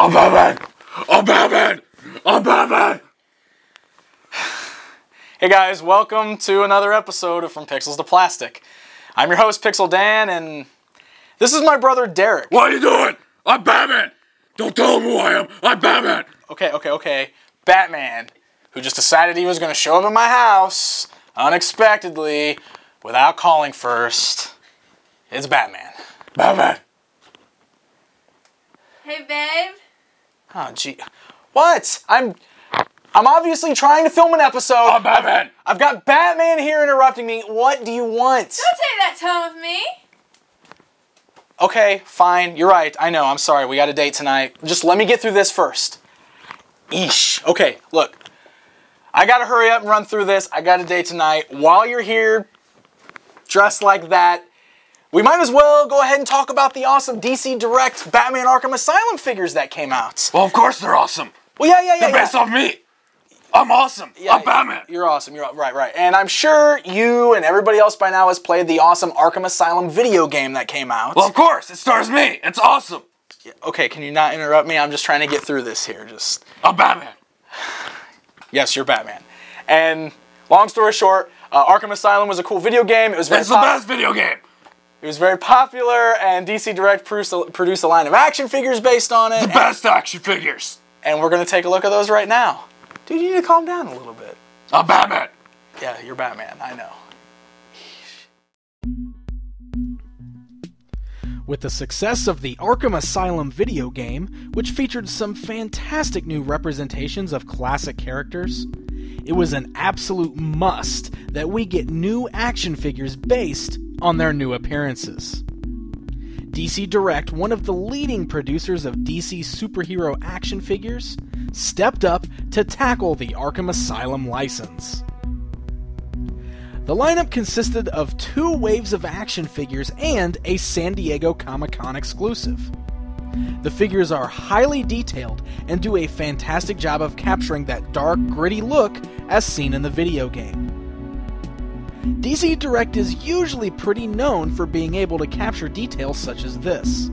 I'm Batman! I'm Batman! I'm Batman! Hey guys, welcome to another episode of From Pixels to Plastic. I'm your host, Pixel Dan, and this is my brother, Derek. What are you doing? I'm Batman! Don't tell him who I am! I'm Batman! Okay. Batman, who just decided he was going to show up at my house, unexpectedly, without calling first. It's Batman. Batman! Hey, babe. Oh, gee. What? I'm obviously trying to film an episode. I'm Batman! I've got Batman here interrupting me. What do you want? Don't take that tone with me. Okay, fine. You're right. I know. I'm sorry. We got a date tonight. Just let me get through this first. Eesh. Okay, look. I gotta hurry up and run through this. I got a date tonight. While you're here, dressed like that, we might as well go ahead and talk about the awesome DC Direct Batman Arkham Asylum figures that came out. Well, of course they're awesome. Well, yeah. They're based off me. I'm awesome. Yeah, I'm Batman. You're awesome. You're right. And I'm sure you and everybody else by now has played the awesome Arkham Asylum video game that came out. Well, of course. It stars me. It's awesome. Yeah, okay, can you not interrupt me? I'm just trying to get through this here. I'm Batman. Yes, you're Batman. And long story short, Arkham Asylum was a cool video game. It's the best video game. It was very popular, and DC Direct produced a line of action figures based on it. The best action figures. And we're going to take a look at those right now. Dude, you need to calm down a little bit. I'm Batman. Yeah, you're Batman, I know. With the success of the Arkham Asylum video game, which featured some fantastic new representations of classic characters, it was an absolute must that we get new action figures based on their new appearances. DC Direct, one of the leading producers of DC superhero action figures, stepped up to tackle the Arkham Asylum license. The lineup consisted of 2 waves of action figures and a San Diego Comic-Con exclusive. The figures are highly detailed and do a fantastic job of capturing that dark, gritty look as seen in the video game. DC Direct is usually pretty known for being able to capture details such as this.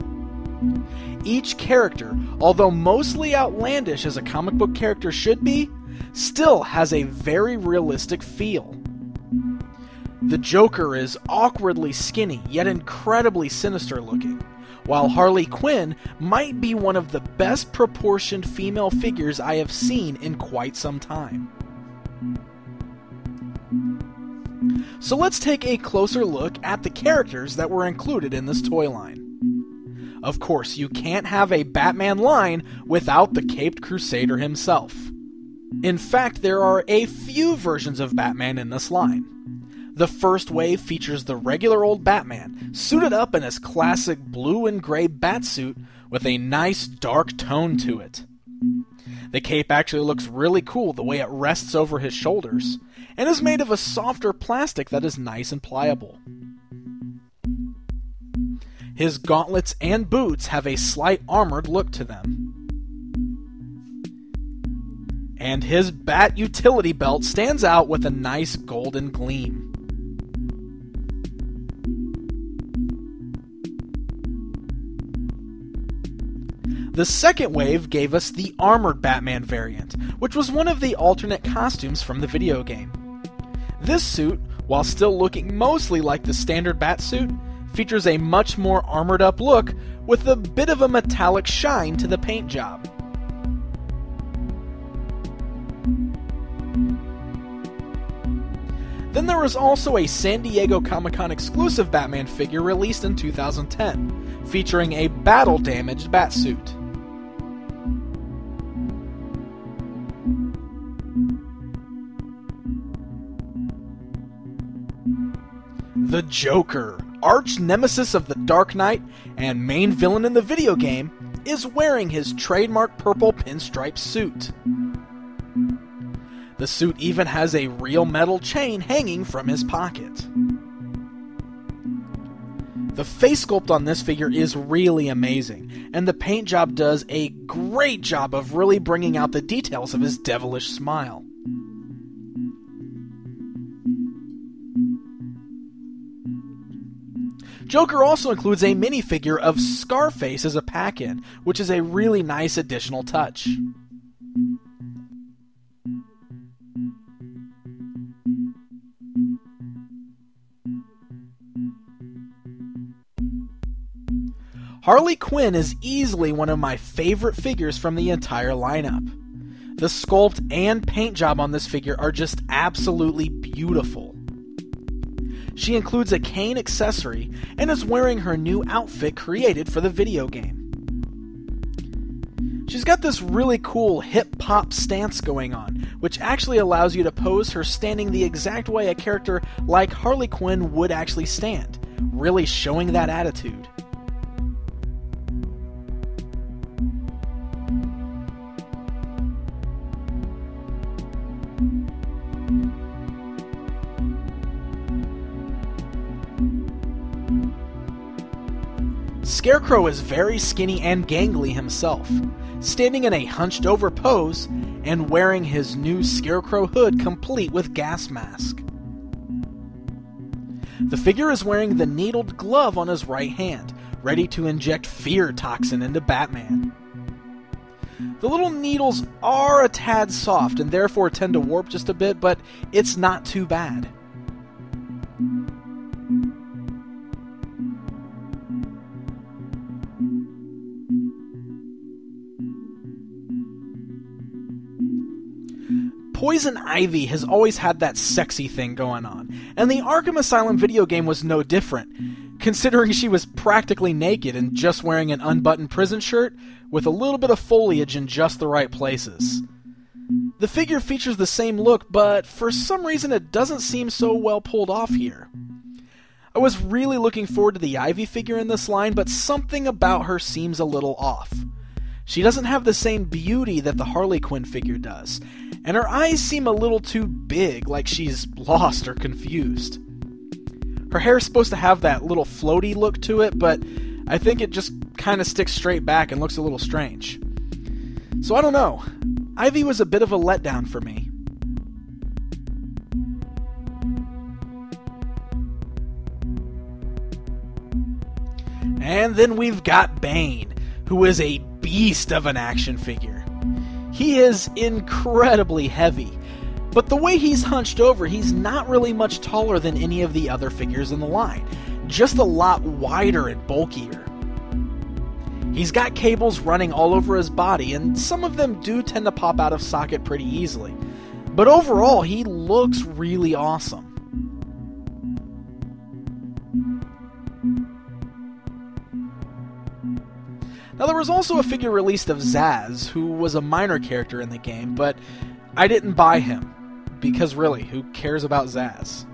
Each character, although mostly outlandish as a comic book character should be, still has a very realistic feel. The Joker is awkwardly skinny, yet incredibly sinister looking, while Harley Quinn might be one of the best proportioned female figures I have seen in quite some time. So let's take a closer look at the characters that were included in this toy line. Of course, you can't have a Batman line without the caped crusader himself. In fact, there are a few versions of Batman in this line. The first wave features the regular old Batman, suited up in his classic blue and gray batsuit with a nice dark tone to it. The cape actually looks really cool the way it rests over his shoulders, and is made of a softer plastic that is nice and pliable. His gauntlets and boots have a slight armored look to them. And his bat utility belt stands out with a nice golden gleam. The second wave gave us the armored Batman variant, which was one of the alternate costumes from the video game. This suit, while still looking mostly like the standard Batsuit, features a much more armored up look with a bit of a metallic shine to the paint job. Then there was also a San Diego Comic-Con exclusive Batman figure released in 2010, featuring a battle-damaged Batsuit. The Joker, arch nemesis of the Dark Knight and main villain in the video game, is wearing his trademark purple pinstripe suit. The suit even has a real metal chain hanging from his pocket. The face sculpt on this figure is really amazing, and the paint job does a great job of really bringing out the details of his devilish smile. Joker also includes a minifigure of Scarface as a pack-in, which is a really nice additional touch. Harley Quinn is easily one of my favorite figures from the entire lineup. The sculpt and paint job on this figure are just absolutely beautiful. She includes a cane accessory and is wearing her new outfit created for the video game. She's got this really cool hip-hop stance going on, which actually allows you to pose her standing the exact way a character like Harley Quinn would actually stand, really showing that attitude. Scarecrow is very skinny and gangly himself, standing in a hunched over pose and wearing his new Scarecrow hood complete with gas mask. The figure is wearing the needled glove on his right hand, ready to inject fear toxin into Batman. The little needles are a tad soft and therefore tend to warp just a bit, but it's not too bad. Poison Ivy has always had that sexy thing going on, and the Arkham Asylum video game was no different, considering she was practically naked and just wearing an unbuttoned prison shirt with a little bit of foliage in just the right places. The figure features the same look, but for some reason it doesn't seem so well pulled off here. I was really looking forward to the Ivy figure in this line, but something about her seems a little off. She doesn't have the same beauty that the Harley Quinn figure does, and her eyes seem a little too big, like she's lost or confused. Her hair's supposed to have that little floaty look to it, but I think it just kind of sticks straight back and looks a little strange. So I don't know. Ivy was a bit of a letdown for me. And then we've got Bane, who is a beast of an action figure. He is incredibly heavy, but the way he's hunched over, he's not really much taller than any of the other figures in the line, just a lot wider and bulkier. He's got cables running all over his body, and some of them do tend to pop out of socket pretty easily, but overall he looks really awesome. Now, there was also a figure released of Zsasz, who was a minor character in the game, but I didn't buy him, because really, who cares about Zsasz?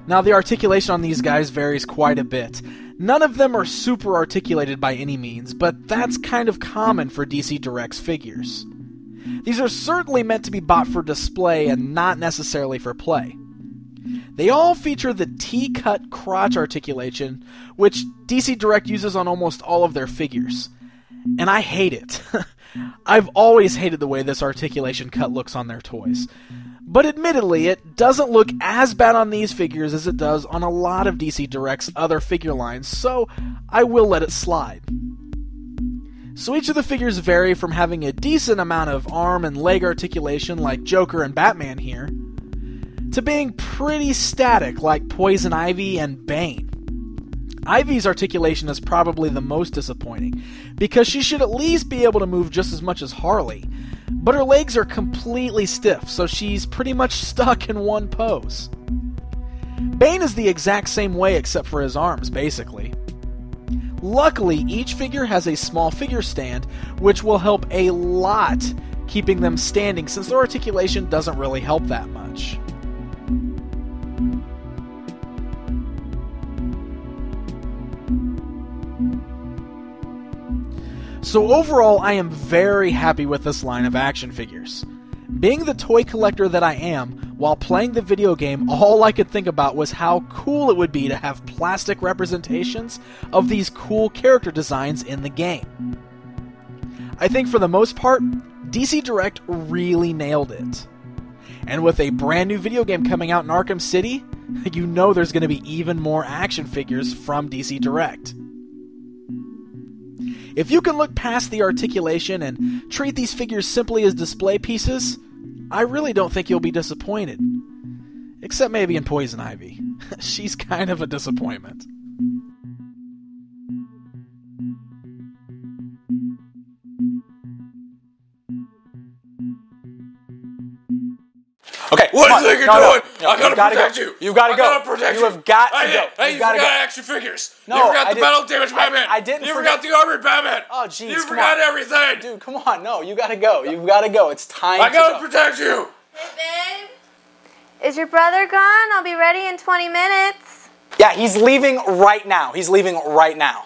Now, the articulation on these guys varies quite a bit. None of them are super articulated by any means, but that's kind of common for DC Direct's figures. These are certainly meant to be bought for display and not necessarily for play. They all feature the T-cut crotch articulation, which DC Direct uses on almost all of their figures. And I hate it. I've always hated the way this articulation cut looks on their toys. But admittedly, it doesn't look as bad on these figures as it does on a lot of DC Direct's other figure lines, so I will let it slide. So each of the figures vary from having a decent amount of arm and leg articulation like Joker and Batman here, to being pretty static like Poison Ivy and Bane. Ivy's articulation is probably the most disappointing, because she should at least be able to move just as much as Harley, but her legs are completely stiff, so she's pretty much stuck in one pose. Bane is the exact same way except for his arms, basically. Luckily, each figure has a small figure stand, which will help a lot keeping them standing since their articulation doesn't really help that much. So overall, I am very happy with this line of action figures. Being the toy collector that I am, while playing the video game, all I could think about was how cool it would be to have plastic representations of these cool character designs in the game. I think for the most part, DC Direct really nailed it. And with a brand new video game coming out in Arkham City, you know there's going to be even more action figures from DC Direct. If you can look past the articulation and treat these figures simply as display pieces, I really don't think you'll be disappointed. Except maybe in Poison Ivy. She's kind of a disappointment. Okay, What do you think you're doing? I gotta protect go. you. You've got to I go. gotta protect you. You have got to go. Hey, you You've got to forgot go. action figures. No, you forgot I the battle damage I Batman. didn't You forget- forgot the armored Batman. Oh, jeez, You come forgot on. everything. Dude, come on. No, you got to go. You've got to go. It's time I to gotta go. protect you. Hey, babe. Is your brother gone? I'll be ready in 20 minutes. Yeah, he's leaving right now. He's leaving right now.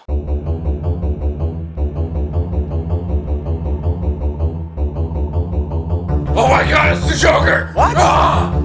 Oh my God, it's the Joker. What? Ah!